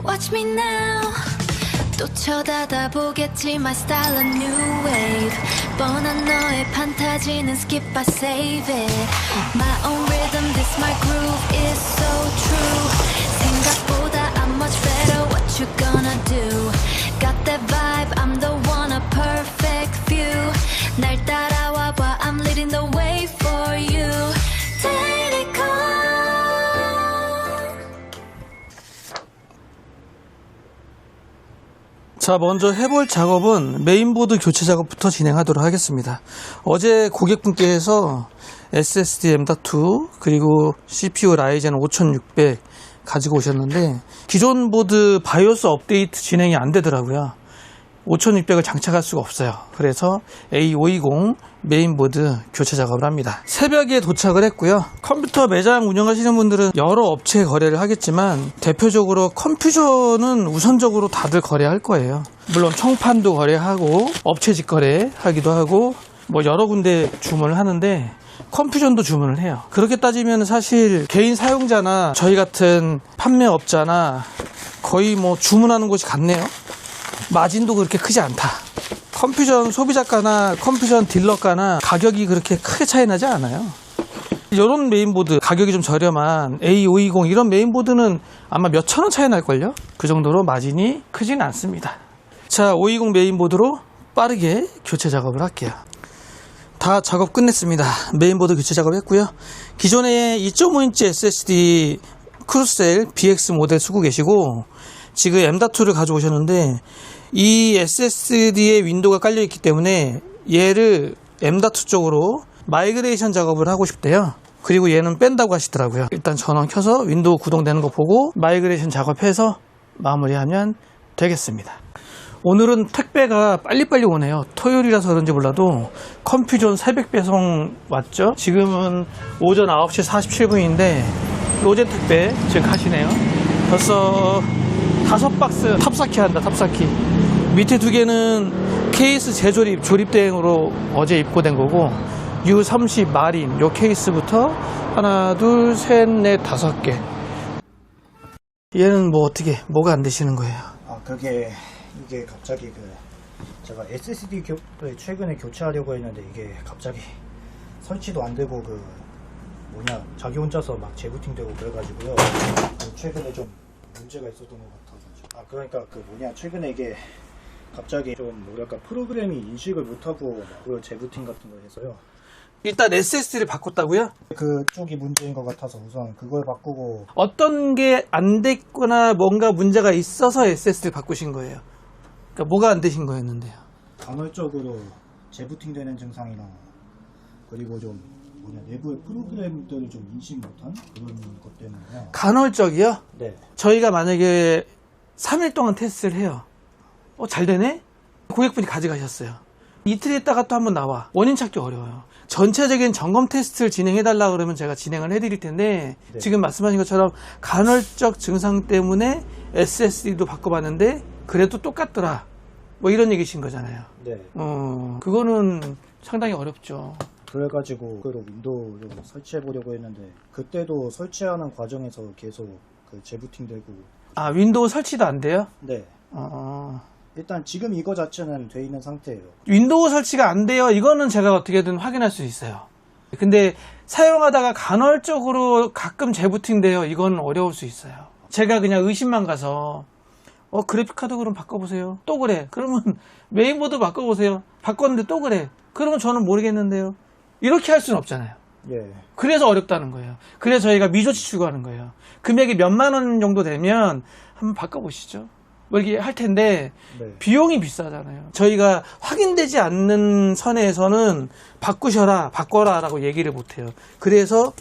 Watch me now. 또 쳐다다 보겠지 my style a new wave. 뻔한 너의 판타지는 skip I save it. My own rhythm, this my groove is so true. 생각보다 I'm much better. What you gonna do? Got that vibe, I'm the one, a perfect view. 날 따라와 봐, I'm leading the way for you. Take it calm. 자, 먼저 해볼 작업은 메인보드 교체 작업부터 진행하도록 하겠습니다. 어제 고객분께서 SSD M.2 그리고 CPU 라이젠 5600 가지고 오셨는데 기존 보드 바이오스 업데이트 진행이 안 되더라고요. 5600을 장착할 수가 없어요. 그래서 A520 메인보드 교체 작업을 합니다. 새벽에 도착을 했고요. 컴퓨터 매장 운영하시는 분들은 여러 업체 거래를 하겠지만 대표적으로 컴퓨전은 우선적으로 다들 거래할 거예요. 물론 청판도 거래하고 업체 직거래 하기도 하고 뭐 여러 군데 주문을 하는데 컴퓨전도 주문을 해요. 그렇게 따지면 사실 개인 사용자나 저희 같은 판매업자나 거의 뭐 주문하는 곳이 같네요. 마진도 그렇게 크지 않다. 컴퓨전 소비자가나 컴퓨전 딜러가나 가격이 그렇게 크게 차이 나지 않아요. 이런 메인보드 가격이 좀 저렴한 A520 이런 메인보드는 아마 몇천 원 차이 날걸요. 그 정도로 마진이 크진 않습니다. 자, 520 메인보드로 빠르게 교체 작업을 할게요. 다 작업 끝냈습니다. 메인보드 교체 작업했고요. 기존에 2.5인치 SSD 크루셀 BX 모델 쓰고 계시고 지금 M.2를 가져오셨는데 이 SSD에 윈도우가 깔려있기 때문에 얘를 M.2 쪽으로 마이그레이션 작업을 하고 싶대요. 그리고 얘는 뺀다고 하시더라고요. 일단 전원 켜서 윈도우 구동되는 거 보고 마이그레이션 작업해서 마무리하면 되겠습니다. 오늘은 택배가 빨리빨리 오네요. 토요일이라서 그런지 몰라도 컴퓨전 새벽 배송 왔죠. 지금은 오전 9시 47분인데 로젠 택배 지금 가시네요. 벌써 5박스 탑쌓기 한다. 탑쌓기. 밑에 2개는 케이스 재조립 조립대행으로 어제 입고된 거고 U30 마린 요 케이스부터 하나 둘 셋 넷 5개. 얘는 뭐 어떻게 뭐가 안 되시는 거예요? 이게 갑자기 제가 SSD 최근에 교체하려고 했는데 이게 갑자기 설치도 안 되고 자기 혼자서 막 재부팅되고 그래가지고요. 최근에 좀 문제가 있었던 것 같아서. 최근에 이게 갑자기 좀 뭐랄까 프로그램이 인식을 못하고 그걸 재부팅 같은 걸 해서요. 일단 SSD를 바꿨다고요? 그쪽이 문제인 것 같아서 우선 그걸 바꾸고. 어떤 게 안 됐거나 뭔가 문제가 있어서 SSD를 바꾸신 거예요? 그러니까 뭐가 안 되신 거였는데요? 간헐적으로 재부팅되는 증상이나 그리고 좀 내부의 프로그램들을 좀 인식 못한 그런 것 때문에요. 간헐적이요? 네. 저희가 만약에 3일 동안 테스트를 해요. 잘 되네? 고객분이 가져가셨어요. 이틀 있다가 또 한번 나와. 원인 찾기 어려워요. 전체적인 점검 테스트를 진행해달라 그러면 제가 진행을 해드릴 텐데 네. 지금 말씀하신 것처럼 간헐적 증상 때문에 SSD도 바꿔봤는데 그래도 똑같더라. 뭐 이런 얘기신 거잖아요. 네. 그거는 상당히 어렵죠. 그래가지고 그로 윈도우 좀 설치해 보려고 했는데 그때도 설치하는 과정에서 계속 재부팅되고. 아, 윈도우 설치도 안 돼요? 네. 일단 지금 이거 자체는 돼 있는 상태예요. 윈도우 설치가 안 돼요. 이거는 제가 어떻게든 확인할 수 있어요. 근데 사용하다가 간헐적으로 가끔 재부팅돼요. 이건 어려울 수 있어요. 제가 그냥 의심만 가서 그래픽카드 그럼 바꿔보세요. 또 그래. 그러면 메인보드 바꿔보세요. 바꿨는데 또 그래. 그러면 저는 모르겠는데요. 이렇게 할 수는 없잖아요. 예. 그래서 어렵다는 거예요. 그래서 저희가 미조치 추구하는 거예요. 금액이 몇만 원 정도 되면 한번 바꿔보시죠. 뭐 이렇게 할 텐데 네. 비용이 비싸잖아요. 저희가 확인되지 않는 선에서는 바꾸셔라, 바꿔라 라고 얘기를 못해요. 그래서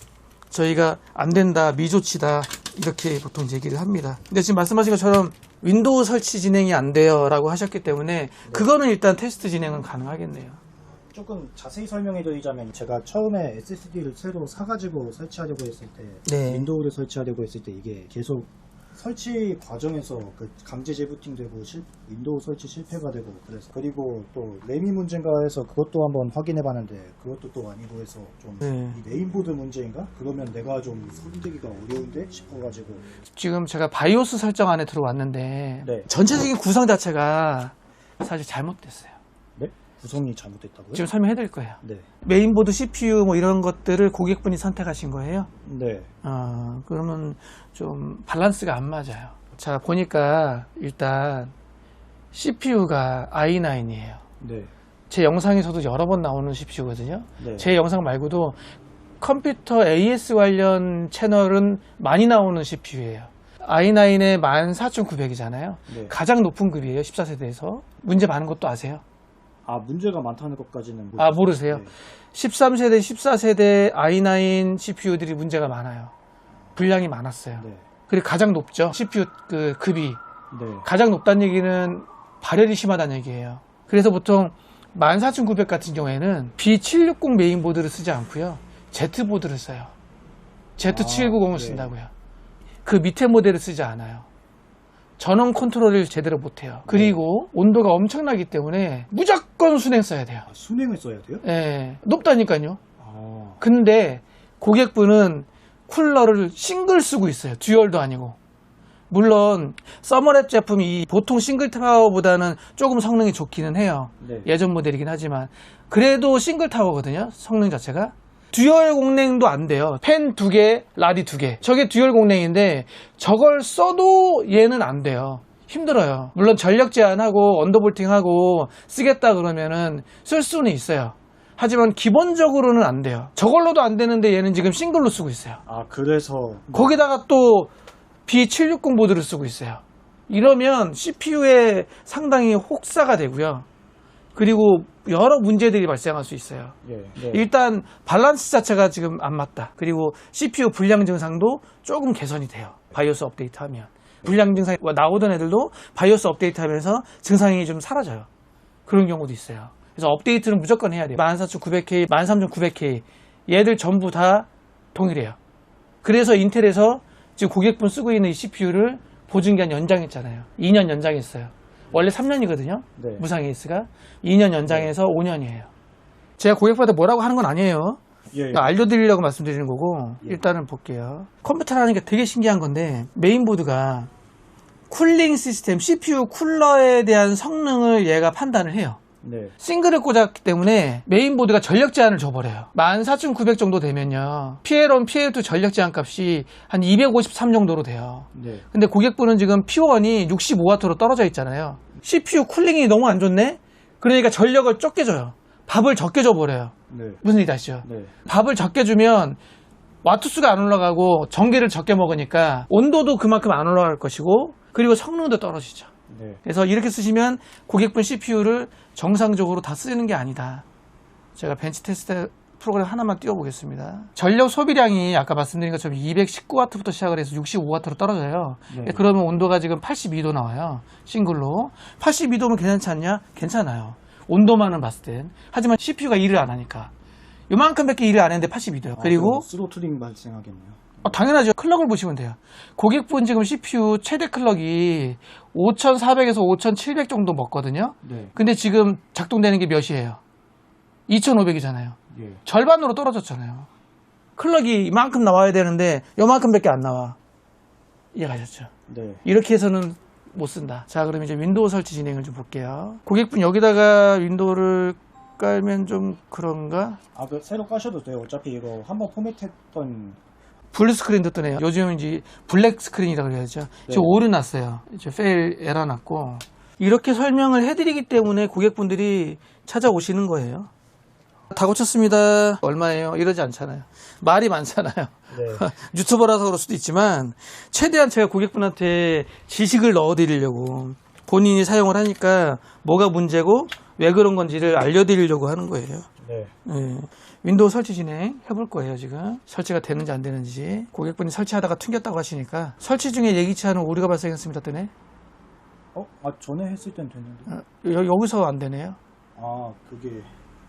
저희가 안 된다, 미조치다 이렇게 보통 얘기를 합니다. 근데 지금 말씀하신 것처럼 윈도우 설치 진행이 안 돼요 라고 하셨기 때문에 그거는 일단 테스트 진행은 가능하겠네요. 조금 자세히 설명해 드리자면 제가 처음에 SSD를 새로 사가지고 설치하려고 했을 때 네. 윈도우를 설치하려고 했을 때 이게 계속 설치 과정에서 그 강제 재부팅되고 윈도우 설치 실패가 되고 그래서 그리고 또 램이 문제인가 해서 그것도 한번 확인해봤는데 그것도 또 아니고 해서 좀 이 메인보드 문제인가? 그러면 내가 좀 손대기가 어려운데 싶어가지고 지금 제가 바이오스 설정 안에 들어왔는데 네. 전체적인 구성 자체가 사실 잘못됐어요. 네? 구성이 잘못됐다고요? 지금 설명해 드릴 거예요. 네. 메인보드 CPU 뭐 이런 것들을 고객분이 선택하신 거예요. 네. 그러면 좀 밸런스가 안 맞아요. 자, 보니까 일단 CPU가 i9이에요. 네. 제 영상에서도 여러 번 나오는 CPU거든요. 네. 제 영상 말고도 컴퓨터 AS 관련 채널은 많이 나오는 CPU예요. i9의 14900이잖아요. 네. 가장 높은 급이에요. 14세대에서. 문제 많은 것도 아세요? 아, 문제가 많다는 것까지는 모르세요? 네. 13세대, 14세대 i9 CPU들이 문제가 많아요. 분량이 많았어요. 네. 그리고 가장 높죠. CPU 그 급이. 네. 가장 높다는 얘기는 발열이 심하다는 얘기예요. 그래서 보통 14900 같은 경우에는 B760 메인보드를 쓰지 않고요. Z보드를 써요. Z790을 네. 쓴다고요. 그 밑에 모델을 쓰지 않아요. 전원 컨트롤을 제대로 못해요. 그리고 온도가 엄청나기 때문에 무조건 순행 써야 돼요. 아, 순행을 써야 돼요? 예, 높다니까요. 아, 근데 고객분은 쿨러를 싱글 쓰고 있어요. 듀얼도 아니고. 물론 서머랩 제품이 보통 싱글 타워보다는 조금 성능이 좋기는 해요. 네. 예전 모델이긴 하지만 그래도 싱글 타워거든요. 성능 자체가. 듀얼 공랭도 안 돼요. 팬 2개, 라디 2개. 저게 듀얼 공랭인데 저걸 써도 얘는 안 돼요. 힘들어요. 물론 전력 제한하고 언더볼팅하고 쓰겠다 그러면은 쓸 수는 있어요. 하지만 기본적으로는 안 돼요. 저걸로도 안 되는데 얘는 지금 싱글로 쓰고 있어요. 아, 그래서 거기다가 또 B760 보드를 쓰고 있어요. 이러면 CPU에 상당히 혹사가 되고요. 그리고 여러 문제들이 발생할 수 있어요. 예, 네. 일단 밸런스 자체가 지금 안 맞다. 그리고 CPU 불량 증상도 조금 개선이 돼요. 바이오스 업데이트하면. 불량 증상이 나오던 애들도 바이오스 업데이트하면서 증상이 좀 사라져요. 그런 경우도 있어요. 그래서 업데이트는 무조건 해야 돼요. 14900K, 13900K 얘들 전부 다 동일해요. 그래서 인텔에서 지금 고객분 쓰고 있는 이 CPU를 보증기한 연장했잖아요. 2년 연장했어요. 원래 3년이거든요. 네. 무상 AS가 2년 연장해서 5년이에요. 제가 고객분한테 뭐라고 하는 건 아니에요. 예. 그러니까 알려드리려고 말씀드리는 거고 예. 일단은 볼게요. 컴퓨터라는 게 되게 신기한 건데 메인보드가 쿨링 시스템, CPU 쿨러에 대한 성능을 얘가 판단을 해요. 네. 싱글을 꽂았기 때문에 메인보드가 전력 제한을 줘버려요. 14900 정도 되면요. PL1, PL2 전력 제한 값이 한 253 정도로 돼요. 네. 근데 고객분은 지금 P1이 65W로 떨어져 있잖아요. CPU 쿨링이 너무 안 좋네? 그러니까 전력을 적게 줘요. 밥을 적게 줘버려요. 네. 무슨 얘기 아시죠? 네. 밥을 적게 주면 와트수가 안 올라가고 전기를 적게 먹으니까 온도도 그만큼 안 올라갈 것이고 그리고 성능도 떨어지죠. 네. 그래서 이렇게 쓰시면 고객분 CPU를 정상적으로 다 쓰는 게 아니다. 제가 벤치 테스트 프로그램 하나만 띄워보겠습니다. 전력 소비량이 아까 말씀드린 것처럼 219W부터 시작을 해서 65W로 떨어져요. 네. 그러면 온도가 지금 82도 나와요. 싱글로. 82도면 괜찮지 않냐? 괜찮아요. 온도만은 봤을 땐. 하지만 CPU가 일을 안 하니까. 요만큼밖에 일을 안 했는데 82도요. 그리고 스로틀링 발생하겠네요. 당연하죠. 클럭을 보시면 돼요. 고객분 지금 CPU 최대 클럭이 5400에서 5700 정도 먹거든요. 네. 근데 지금 작동되는 게 몇이에요? 2500이잖아요. 예. 절반으로 떨어졌잖아요. 클럭이 이만큼 나와야 되는데 요만큼밖에 안 나와. 이해가셨죠? 네. 이렇게 해서는 못 쓴다. 자, 그럼 이제 윈도우 설치 진행을 좀 볼게요. 고객분 여기다가 윈도우를 깔면 좀 그런가? 아, 그 새로 까셔도 돼요. 어차피 이거 한번 포맷했던. 블루 스크린도 뜨네요. 요즘은 이제 블랙 스크린이라고 그래야죠. 네. 지금 오류 났어요. 이제 페일 에러 났고. 이렇게 설명을 해드리기 때문에 고객분들이 찾아오시는 거예요. 다 고쳤습니다. 얼마예요? 이러지 않잖아요. 말이 많잖아요. 네. 유튜버라서 그럴 수도 있지만 최대한 제가 고객분한테 지식을 넣어드리려고 본인이 사용을 하니까 뭐가 문제고 왜 그런 건지를 알려드리려고 하는 거예요. 네. 네. 윈도우 설치 진행 해볼 거예요. 지금 설치가 되는지 안 되는지. 고객분이 설치하다가 튕겼다고 하시니까 설치 중에 예기치 않은 오류가 발생했습니다. 뜨네. 아, 전에 했을 땐 됐는데. 여기서 안 되네요. 아, 그게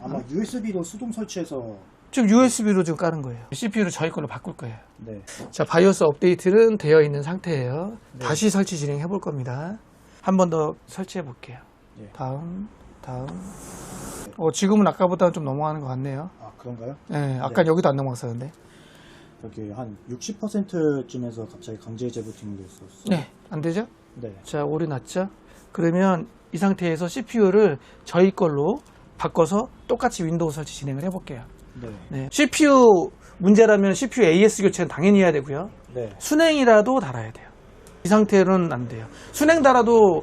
아마 USB로 수동 설치해서 지금 USB로 지금 깔은 거예요. CPU를 저희 걸로 바꿀 거예요. 네. 자, 바이오스 업데이트는 되어 있는 상태예요. 네. 다시 설치 진행해 볼 겁니다. 한 번 더 설치해 볼게요. 예. 다음. 지금은 아까보다는 좀 넘어가는 것 같네요. 아, 그런가요? 네, 아까 여기도 안 넘어갔었는데. 여기 한 60%쯤에서 갑자기 강제 재부팅이 됐었어요. 네, 안 되죠? 네. 자, 오류 났죠? 그러면 이 상태에서 CPU를 저희 걸로 바꿔서 똑같이 윈도우 설치 진행을 해볼게요. 네. 네. CPU 문제라면 CPU AS 교체는 당연히 해야 되고요. 네. 순행이라도 달아야 돼요. 이 상태로는 안 돼요. 순행 달아도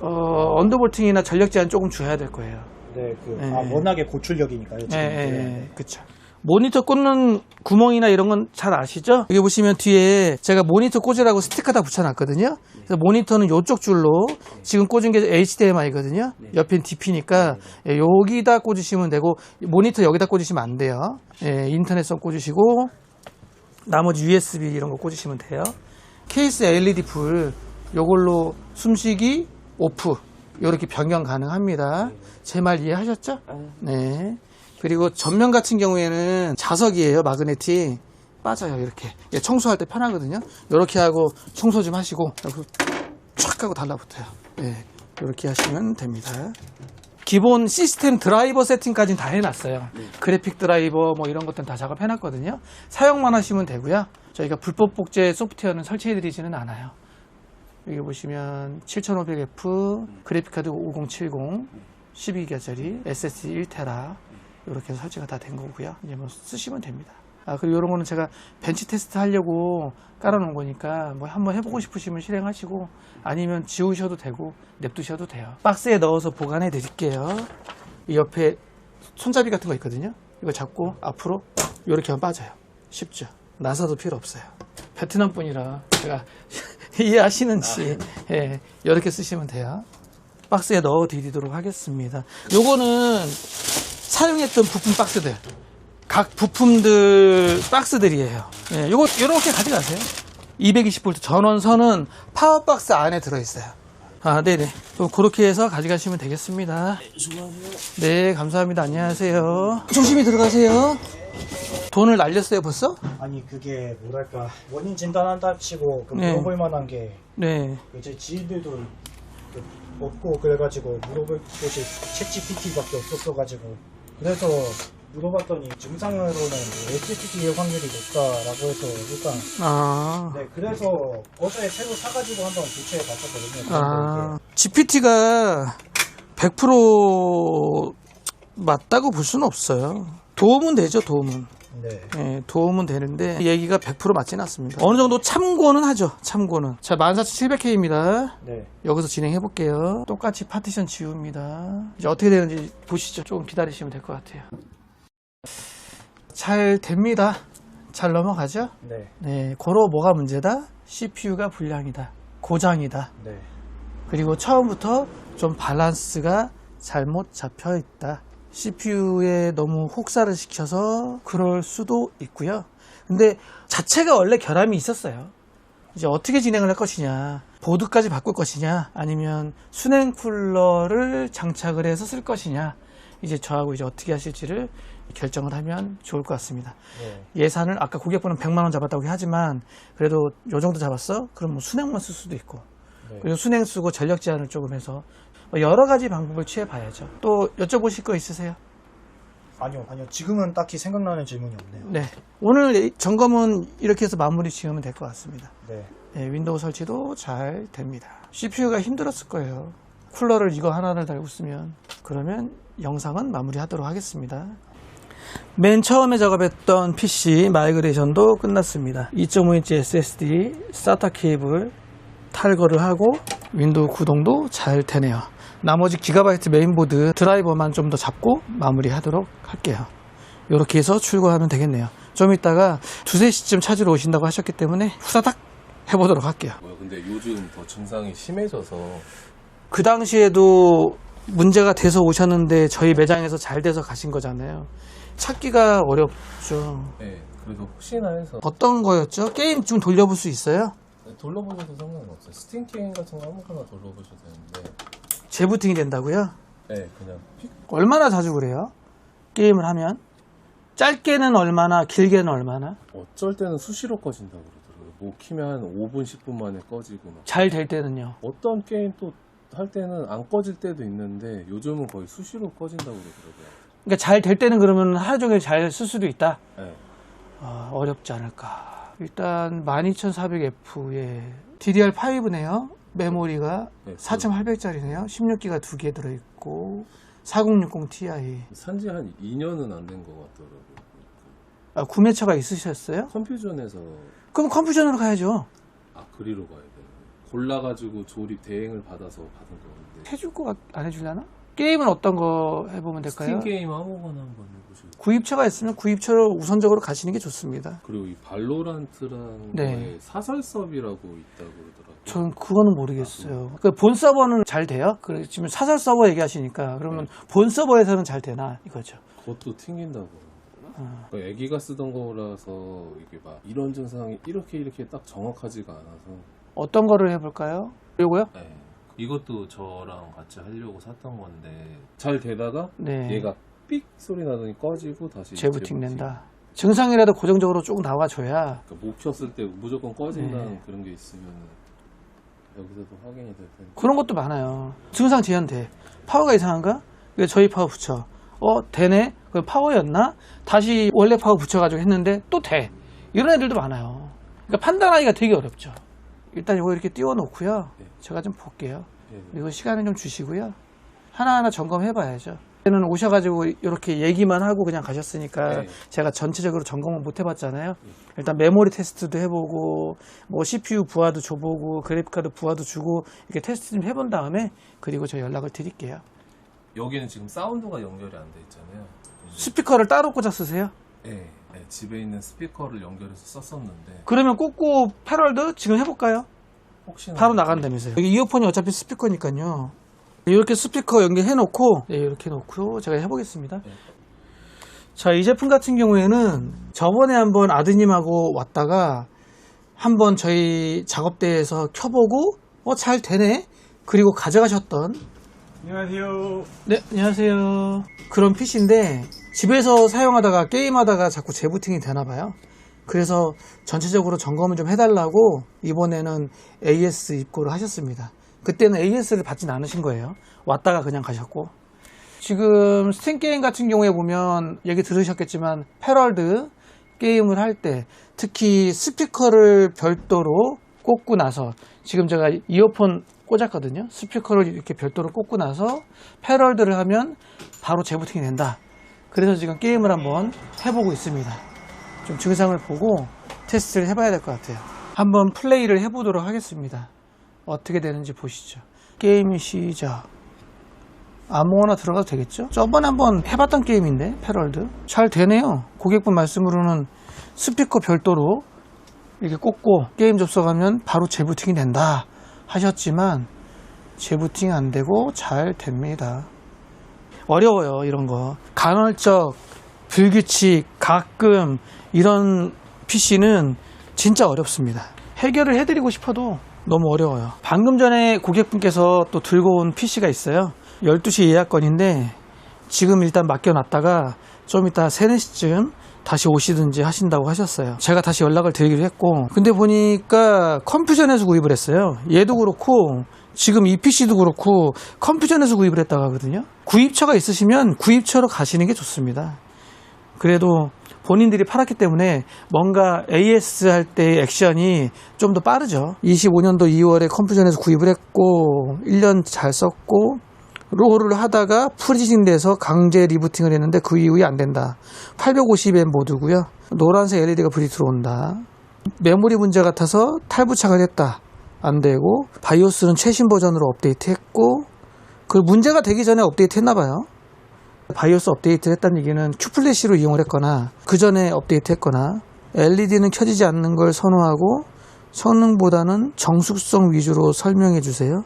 언더볼팅이나 전력 제한 조금 줘야 될 거예요. 네. 네. 워낙에 고출력이니까요. 지금. 네, 그렇죠. 모니터 꽂는 구멍이나 이런 건 잘 아시죠? 여기 보시면 뒤에 제가 모니터 꽂으라고 스티커 다 붙여놨거든요. 그래서 모니터는 이쪽 줄로 지금 꽂은 게 HDMI거든요. 옆엔 DP니까 여기다 꽂으시면 되고 모니터 여기다 꽂으시면 안 돼요. 인터넷선 꽂으시고 나머지 USB 이런 거 꽂으시면 돼요. 케이스 LED 불 요걸로 숨쉬기 오프 이렇게 변경 가능합니다. 제 말 이해하셨죠? 네. 그리고 전면 같은 경우에는 자석이에요. 마그네틱 빠져요. 이렇게 청소할 때 편하거든요. 이렇게 하고 청소 좀 하시고 촥 하고 달라붙어요. 네, 이렇게 하시면 됩니다. 기본 시스템 드라이버 세팅까지는 다 해놨어요. 그래픽 드라이버 뭐 이런 것들은 다 작업해놨거든요. 사용만 하시면 되고요. 저희가 불법 복제 소프트웨어는 설치해드리지는 않아요. 여기 보시면 7500F 그래픽카드 5070 12기가짜리 SSD 1테라 이렇게 해서 설치가 다 된 거고요. 이제 뭐 쓰시면 됩니다. 그리고 이런 거는 제가 벤치 테스트 하려고 깔아놓은 거니까 뭐 한번 해보고 싶으시면 실행하시고 아니면 지우셔도 되고 냅두셔도 돼요. 박스에 넣어서 보관해 드릴게요. 이 옆에 손잡이 같은 거 있거든요. 이거 잡고 앞으로 이렇게 하면 빠져요. 쉽죠? 나사도 필요 없어요. 베트남 분이라 제가 이해하시는지 이렇게 쓰시면 돼요. 박스에 넣어 드리도록 하겠습니다. 요거는 사용했던 부품 박스들, 각 부품들 박스들이에요. 요거 이렇게 가져가세요. 220V 전원선은 파워박스 안에 들어있어요. 네네. 그렇게 해서 가져가시면 되겠습니다. 네, 감사합니다. 안녕하세요. 조심히 들어가세요. 돈을 날렸어요, 벌써? 아니 그게 뭐랄까 원인 진단한다 치고 물어볼 만한 게 네. 이제 지인들도 없고 그래가지고 물어볼 곳이 챗GPT밖에 없었어가지고 그래서 물어봤더니 증상으로는 SSD의 확률이 높다라고 해서 일단 네 그래서 어제 새로 사가지고 한번 교체해 봤었거든요. GPT가 100% 맞다고 볼 수는 없어요. 도움은 되죠, 도움은. 네, 도움은 되는데 얘기가 100% 맞지는 않습니다. 어느 정도 참고는 하죠. 참고는. 자, 14700K입니다. 네. 여기서 진행해 볼게요. 똑같이 파티션 지웁니다. 이제 어떻게 되는지 보시죠. 조금 기다리시면 될 것 같아요. 잘 됩니다. 잘 넘어가죠? 네. 네, 고로 뭐가 문제다? CPU가 불량이다. 고장이다. 네. 그리고 처음부터 좀 밸런스가 잘못 잡혀 있다. CPU에 너무 혹사를 시켜서 그럴 수도 있고요. 근데 자체가 원래 결함이 있었어요. 이제 어떻게 진행을 할 것이냐, 보드까지 바꿀 것이냐, 아니면 순행 쿨러를 장착을 해서 쓸 것이냐, 이제 저하고 이제 어떻게 하실지를 결정을 하면 좋을 것 같습니다. 예산을 아까 고객분은 100만 원 잡았다고 하지만 그래도 요 정도 잡았어? 그럼 뭐 순행만 쓸 수도 있고, 그리고 순행 쓰고 전력 제한을 조금 해서 여러 가지 방법을 취해 봐야죠. 또 여쭤보실 거 있으세요? 아니요. 지금은 딱히 생각나는 질문이 없네요. 네. 오늘 점검은 이렇게 해서 마무리 지으면 될 것 같습니다. 네. 네, 윈도우 설치도 잘 됩니다. CPU가 힘들었을 거예요. 쿨러를 이거 하나를 달고 쓰면. 그러면 영상은 마무리하도록 하겠습니다. 맨 처음에 작업했던 PC 마이그레이션도 끝났습니다. 2.5인치 SSD SATA 케이블 탈거를 하고 윈도우 구동도 잘 되네요. 나머지 기가바이트 메인보드 드라이버만 좀 더 잡고 마무리하도록 할게요. 이렇게 해서 출고하면 되겠네요. 좀 이따가 2-3시쯤 찾으러 오신다고 하셨기 때문에 후다닥 해보도록 할게요. 근데 요즘 더 증상이 심해져서 그 당시에도 문제가 돼서 오셨는데 저희 매장에서 잘 돼서 가신 거잖아요. 찾기가 어렵죠. 네, 그래도 혹시나 해서 어떤 거였죠? 게임 좀 돌려볼 수 있어요? 돌려보셔도 상관없어요. 스팀 게임 같은 거 아무거나 돌려보셔도 되는데. 재부팅이 된다고요? 네, 그냥 픽. 얼마나 자주 그래요? 게임을 하면? 짧게는 얼마나, 길게는 얼마나? 어쩔 때는 수시로 꺼진다고 그러더라고요. 뭐 키면 한 5분, 10분 만에 꺼지고 막. 잘 될 때는요? 어떤 게임 또 할 때는 안 꺼질 때도 있는데 요즘은 거의 수시로 꺼진다고 그러더라고요. 그러니까 잘 될 때는 그러면 하루 종일 잘 쓸 수도 있다? 네. 어렵지 않을까. 일단 12400F에 DDR5네요. 메모리가 네, 4800짜리네요. 16기가 2개 들어있고 4060 Ti. 산지 한 2년은 안 된 것 같더라고요. 구매처가 있으셨어요? 컴퓨전에서 그럼 컴퓨전으로 가야죠. 그리로 가야 돼요. 골라가지고 조립 대행을 받아서 받은 건데. 해줄 거 안 해주려나? 게임은 어떤 거 해보면 될까요? 스팀 게임 아무거나 한번 해보시고. 구입처가 있으면 구입처로 우선적으로 가시는 게 좋습니다. 그리고 이 발로란트라는 네. 거에 사설 서비라고 있다고 그러더라고요. 저는 그거는 모르겠어요. 본 서버는 잘 돼요? 그래, 지금 사설 서버 얘기하시니까 그러면 본 서버에서는 잘 되나 이거죠. 그것도 튕긴다고. 그러니까 애기가 쓰던 거라서 이게 막 이런 증상이 이렇게 딱 정확하지가 않아서. 어떤 거를 해볼까요? 요거요? 네. 이것도 저랑 같이 하려고 샀던 건데 잘 되다가 네. 얘가 삑 소리 나더니 꺼지고 다시 재부팅 낸다. 증상이라도 고정적으로 쭉 나와줘야. 그러니까 못 켰을 때 무조건 꺼진다는 네. 그런 게 있으면 여기서도 확인이 될 텐데. 그런 것도 많아요. 증상 재현돼. 파워가 이상한가? 이거 저희 파워 붙여. 되네? 그 파워였나? 다시 원래 파워 붙여가지고 했는데 또 돼. 이런 애들도 많아요. 그러니까 판단하기가 되게 어렵죠. 일단 이거 이렇게 띄워놓고요. 네. 제가 좀 볼게요. 네. 이거 시간을 좀 주시고요. 하나하나 점검해봐야죠. 얘는 오셔가지고 이렇게 얘기만 하고 그냥 가셨으니까 네. 제가 전체적으로 점검을 못 해봤잖아요. 일단 메모리 테스트도 해보고 뭐 CPU 부하도 줘보고 그래픽카드 부하도 주고 이렇게 테스트 좀 해본 다음에 그리고 저 연락을 드릴게요. 여기는 지금 사운드가 연결이 안 돼 있잖아요. 스피커를 따로 꽂아 쓰세요? 네. 집에 있는 스피커를 연결해서 썼었는데 그러면 꽂고 패럴드 지금 해볼까요? 혹시나 바로 나간다면서요. 여기 이어폰이 어차피 스피커니까요. 이렇게 스피커 연결해놓고 이렇게 놓고 제가 해보겠습니다. 네. 자, 이 제품 같은 경우에는 저번에 한번 아드님하고 왔다가 한번 저희 작업대에서 켜보고 잘 되네? 그리고 가져가셨던 안녕하세요. 네, 안녕하세요. 그런 PC인데 집에서 사용하다가 게임하다가 자꾸 재부팅이 되나봐요. 그래서 전체적으로 점검을 좀 해달라고 이번에는 AS 입고를 하셨습니다. 그때는 AS를 받진 않으신 거예요. 왔다가 그냥 가셨고. 지금 스팀 게임 같은 경우에 보면 얘기 들으셨겠지만 패럴드 게임을 할 때 특히 스피커를 별도로 꽂고 나서 지금 제가 이어폰 꽂았거든요. 스피커를 이렇게 별도로 꽂고 나서 패럴드를 하면 바로 재부팅이 된다. 그래서 지금 게임을 한번 해보고 있습니다. 좀 증상을 보고 테스트를 해봐야 될 것 같아요. 한번 플레이를 해보도록 하겠습니다. 어떻게 되는지 보시죠. 게임 시작. 아무거나 들어가도 되겠죠? 저번에 한번 해봤던 게임인데 패럴드 잘 되네요. 고객분 말씀으로는 스피커 별도로 이렇게 꽂고 게임 접속하면 바로 재부팅이 된다 하셨지만 재부팅이 안 되고 잘 됩니다. 어려워요, 이런 거. 간헐적, 불규칙, 가끔 이런 PC는 진짜 어렵습니다. 해결을 해드리고 싶어도 너무 어려워요. 방금 전에 고객분께서 또 들고 온 PC가 있어요. 12시 예약건인데 지금 일단 맡겨놨다가 좀 이따 3, 4시쯤 다시 오시든지 하신다고 하셨어요. 제가 다시 연락을 드리기로 했고, 근데 보니까 컴퓨전에서 구입을 했어요. 얘도 그렇고 지금 이 PC도 그렇고 컴퓨전에서 구입을 했다고 하거든요. 구입처가 있으시면 구입처로 가시는 게 좋습니다. 그래도 본인들이 팔았기 때문에 뭔가 AS 할 때의 액션이 좀 더 빠르죠. 25년도 2월에 컴퓨전에서 구입을 했고 1년 잘 썼고 롤을 하다가 프리징 돼서 강제 리부팅을 했는데 그 이후에 안 된다. 850M 모드고요. 노란색 LED가 불이 들어온다. 메모리 문제 같아서 탈부착을 했다. 안 되고 바이오스는 최신 버전으로 업데이트했고 그 문제가 되기 전에 업데이트 했나봐요. 바이오스 업데이트를 했다는 얘기는 Q플래시로 이용을 했거나 그 전에 업데이트 했거나 LED는 켜지지 않는 걸 선호하고 성능보다는 정숙성 위주로 설명해 주세요.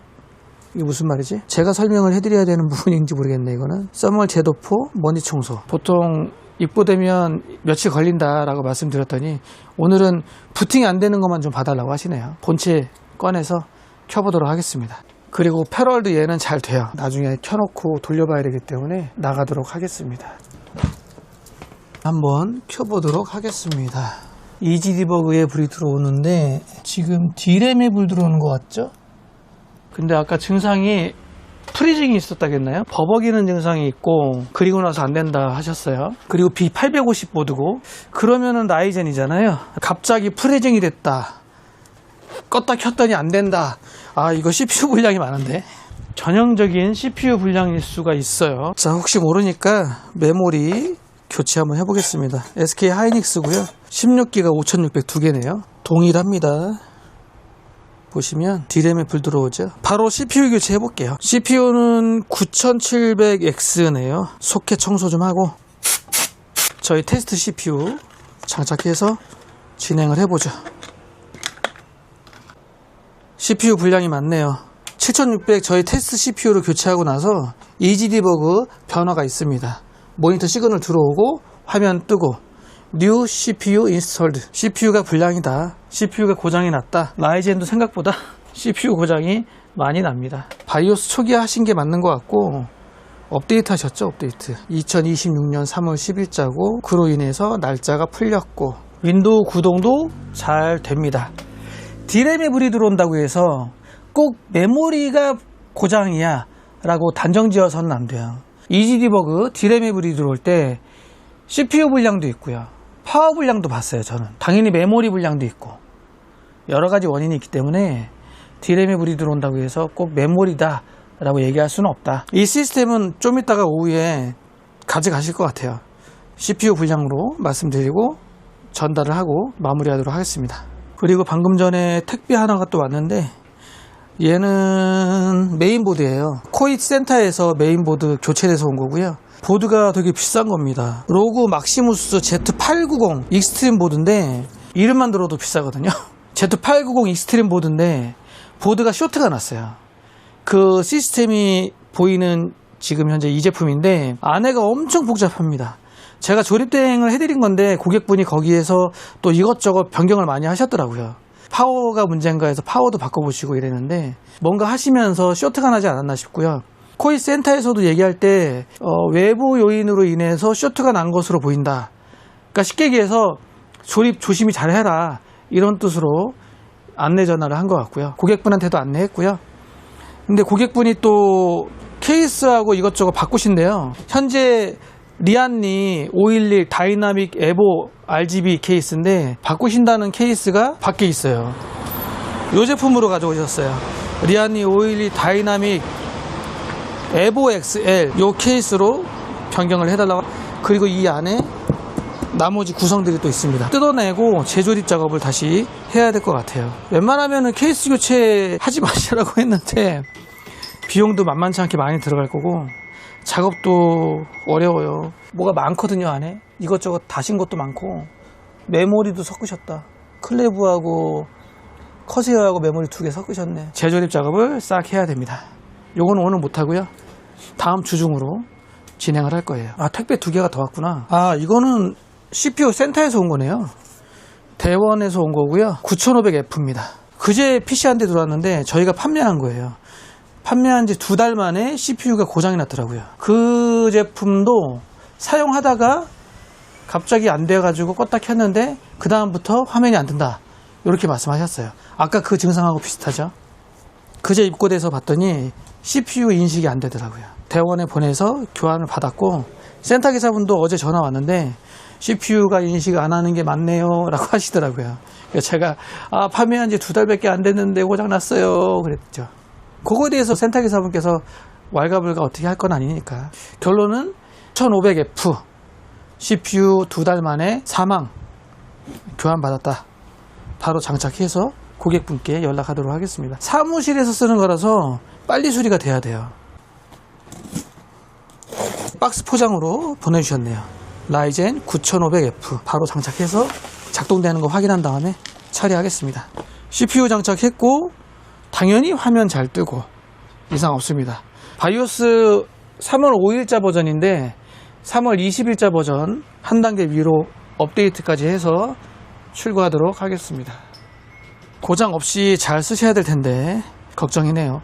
이게 무슨 말이지? 제가 설명을 해드려야 되는 부분인지 모르겠네. 이거는 써멀 제도포 먼지 청소. 보통 입고되면 며칠 걸린다라고 말씀드렸더니 오늘은 부팅이 안 되는 것만 좀 봐달라고 하시네요. 본체 꺼내서 켜보도록 하겠습니다. 그리고 패럴드 얘는 잘 돼요. 나중에 켜놓고 돌려봐야 되기 때문에 나가도록 하겠습니다. 한번 켜보도록 하겠습니다. 이지디버그에 불이 들어오는데 지금 D램에 불 들어오는 것 같죠? 근데 아까 증상이 프리징이 있었다겠나요? 버벅이는 증상이 있고 그리고 나서 안 된다 하셨어요. 그리고 B850 보드고 그러면은 라이젠이잖아요. 갑자기 프리징이 됐다. 껐다 켰더니 안 된다. 아, 이거 CPU 불량이 많은데. 전형적인 CPU 불량일 수가 있어요. 자, 혹시 모르니까 메모리 교체 한번 해보겠습니다. SK 하이닉스고요. 16기가 5600 두 개네요. 동일합니다. 보시면 D램에 불 들어오죠. 바로 CPU 교체 해볼게요. CPU는 9700X네요. 소켓 청소 좀 하고 저희 테스트 CPU 장착해서 진행을 해보죠. CPU 불량이 많네요. 7600 저희 테스트 CPU로 교체하고 나서 이지디버그 변화가 있습니다. 모니터 시그널 들어오고 화면 뜨고 New CPU installed. CPU가 불량이다. CPU가 고장이 났다. 라이젠도 생각보다 CPU 고장이 많이 납니다. 바이오스 초기화 하신 게 맞는 것 같고 업데이트 하셨죠? 업데이트. 2026년 3월 10일자고 그로 인해서 날짜가 풀렸고 윈도우 구동도 잘 됩니다. D램에 불이 들어온다고 해서 꼭 메모리가 고장이야 라고 단정 지어서는 안 돼요. 이지디버그 D램에 불이 들어올 때 CPU 불량도 있고요. 파워 불량도 봤어요. 저는 당연히 메모리 불량도 있고 여러 가지 원인이 있기 때문에 D램에 불이 들어온다고 해서 꼭 메모리다 라고 얘기할 수는 없다. 이 시스템은 좀 이따가 오후에 가져가실 것 같아요. CPU 불량으로 말씀드리고 전달을 하고 마무리하도록 하겠습니다. 그리고 방금 전에 택배 하나가 또 왔는데 얘는 메인보드예요. 코이 센터에서 메인보드 교체돼서 온 거고요. 보드가 되게 비싼 겁니다. 로그 막시무스 Z890 익스트림 보드인데 이름만 들어도 비싸거든요. Z890 익스트림 보드인데 보드가 쇼트가 났어요. 그 시스템이 보이는 지금 현재 이 제품인데 안에가 엄청 복잡합니다. 제가 조립대행을 해드린 건데 고객분이 거기에서 또 이것저것 변경을 많이 하셨더라고요. 파워가 문제인가 해서 파워도 바꿔보시고 이랬는데 뭔가 하시면서 쇼트가 나지 않았나 싶고요. 코이 센터에서도 얘기할 때 외부 요인으로 인해서 쇼트가 난 것으로 보인다. 그러니까 쉽게 얘기해서 조립 조심히 잘해라 이런 뜻으로 안내 전화를 한 것 같고요. 고객분한테도 안내했고요. 근데 고객분이 또 케이스하고 이것저것 바꾸신대요. 현재 리안리 511 다이나믹 에보 RGB 케이스인데 바꾸신다는 케이스가 밖에 있어요. 이 제품으로 가져오셨어요. 리안리 511 다이나믹 에보 XL 이 케이스로 변경을 해달라고. 그리고 이 안에 나머지 구성들이 또 있습니다. 뜯어내고 재조립 작업을 다시 해야 될 것 같아요. 웬만하면 케이스 교체 하지 마시라고 했는데 비용도 만만치 않게 많이 들어갈 거고 작업도 어려워요. 뭐가 많거든요. 안에 이것저것 다신 것도 많고 메모리도 섞으셨다. 클레브하고 커세어하고 메모리 2개 섞으셨네. 재조립 작업을 싹 해야 됩니다. 요거는 오늘 못하고요. 다음 주 중으로 진행을 할 거예요. 아, 택배 2개가 더 왔구나. 아, 이거는 CPU 센터에서 온 거네요. 대원에서 온 거고요. 9500F입니다. 그제 PC 한 대 들어왔는데 저희가 판매한 거예요. 판매한 지 2달 만에 CPU가 고장이 났더라고요. 그 제품도 사용하다가 갑자기 안 돼가지고 껐다 켰는데 그 다음부터 화면이 안 뜬다 이렇게 말씀하셨어요. 아까 그 증상하고 비슷하죠. 그제 입고돼서 봤더니 CPU 인식이 안 되더라고요. 대원에 보내서 교환을 받았고 센터 기사분도 어제 전화 왔는데 CPU가 인식 안 하는 게 맞네요 라고 하시더라고요. 그래서 제가 판매한 지 2달밖에 안 됐는데 고장 났어요 그랬죠. 그거에 대해서 센터 기사분께서 왈가불가 어떻게 할 건 아니니까 결론은 1500F CPU 2달 만에 사망 교환받았다. 바로 장착해서 고객분께 연락하도록 하겠습니다. 사무실에서 쓰는 거라서 빨리 수리가 돼야 돼요. 박스 포장으로 보내주셨네요. 라이젠 9500F 바로 장착해서 작동되는 거 확인한 다음에 처리하겠습니다. CPU 장착했고 당연히 화면 잘 뜨고 이상 없습니다. 바이오스 3월 5일자 버전인데 3월 20일자 버전 한 단계 위로 업데이트까지 해서 출고하도록 하겠습니다. 고장 없이 잘 쓰셔야 될 텐데 걱정이네요.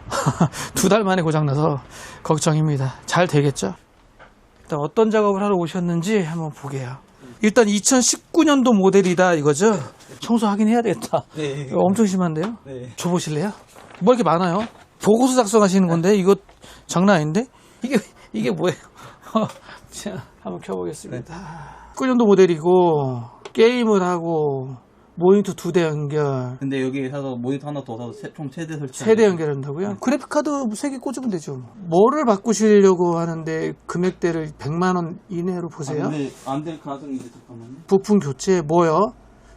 2달 만에 고장나서 걱정입니다. 잘 되겠죠? 일단 어떤 작업을 하러 오셨는지 한번 보게요. 일단 2019년도 모델이다 이거죠? 청소하긴 해야 되겠다. 네. 이거 엄청 심한데요? 네. 줘보실래요? 뭐 이렇게 많아요? 보고서 작성하시는 건데 이거 장난 아닌데? 이게 뭐예요? 자, 한번 켜보겠습니다. 19년도 모델이고 게임을 하고 모니터 2대 연결, 근데 여기 사서 모니터 하나 더 사서 총 세대 설치. 세대 연결한다고요? 그래픽카드 3개 꽂으면 되죠. 뭐를 바꾸시려고 하는데 금액대를 100만 원 이내로 보세요. 근데 안 될 가능성이 이제 잠깐만요. 부품 교체 뭐요?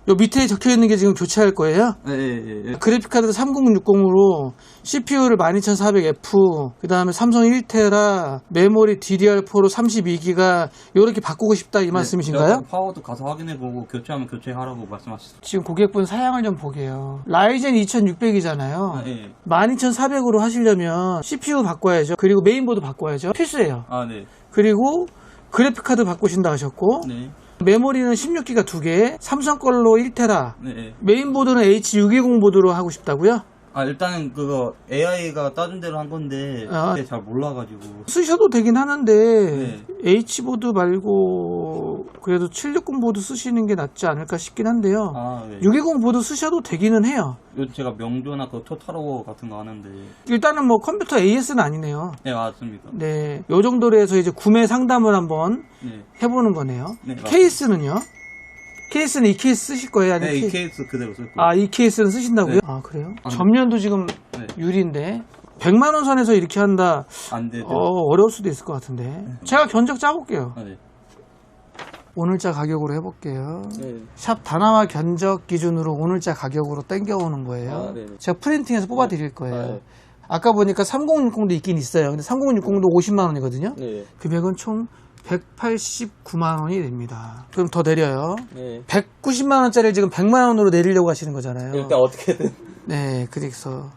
요 밑에 적혀 있는 게 지금 교체할 거예요? 예. 그래픽카드 3060으로 CPU를 12400F, 그 다음에 삼성 1테라, 메모리 DDR4로 32기가 요렇게 바꾸고 싶다 이 말씀이신가요? 파워도 가서 확인해보고 교체하면 교체하라고 말씀하셨어요. 지금 고객분 사양을 좀 보게요. 라이젠 2600이잖아요. 예. 12400으로 하시려면 CPU 바꿔야죠. 그리고 메인보드 바꿔야죠. 필수예요. 네. 그리고 그래픽카드 바꾸신다 하셨고, 네. 메모리는 16기가 2개, 삼성 걸로 1테라, 네. 메인보드는 H620 보드로 하고 싶다고요? 일단은 그거 AI가 따준 대로 한 건데 그게 잘 몰라가지고. 쓰셔도 되긴 하는데 네. H보드 말고 그래도 760 보드 쓰시는 게 낫지 않을까 싶긴 한데요. 네. 620 보드 쓰셔도 되기는 해요. 요즘 제가 명조나 그 토타로 같은 거 하는데. 일단은 뭐 컴퓨터 AS는 아니네요. 네, 맞습니다. 네, 요 정도로 해서 이제 구매 상담을 한번 네. 해보는 거네요. 네, 맞습니다. 케이스는요? 케이스는 이 케이스 쓰실 거예요? 아니면 네, 이 케이스 그대로 쓸 거예요. 이 케이스는 쓰신다고요? 네. 그래요? 안 전면도 지금 네. 유리인데 100만 원 선에서 이렇게 한다. 안 되죠. 어려울 수도 있을 것 같은데. 제가 견적 짜볼게요. 네. 오늘자 가격으로 해볼게요. 네. 샵 다나와 견적 기준으로 오늘자 가격으로 땡겨오는 거예요. 네네. 제가 프린팅해서 뽑아드릴 거예요. 네. 아까 보니까 3060도 있긴 있어요. 근데 3060도 50만 원이거든요. 네. 금액은 총 189만 원이 됩니다. 그럼 더 내려요. 네. 190만 원짜리를 지금 100만 원으로 내리려고 하시는 거잖아요. 일단 어떻게든. 네, 그래서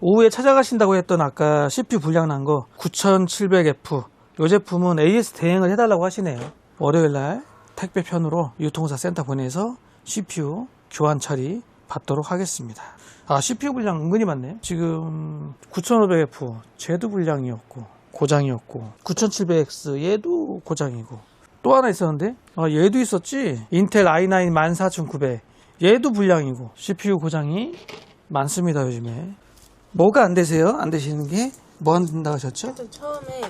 오후에 찾아가신다고 했던 아까 CPU 불량 난 거 9700F 이 제품은 AS 대행을 해달라고 하시네요. 월요일날 택배편으로 유통사 센터 보내서 CPU 교환 처리 받도록 하겠습니다. CPU 불량 은근히 많네. 지금 9500F 쟤도 불량이었고 고장이었고 9700X 얘도 고장이고 또 하나 있었는데 얘도 있었지. 인텔 i9 14900 얘도 불량이고 CPU 고장이 많습니다. 요즘에 뭐가 안 되세요? 안 되시는 게 뭐 안 된다고 하셨죠? 하여튼 처음에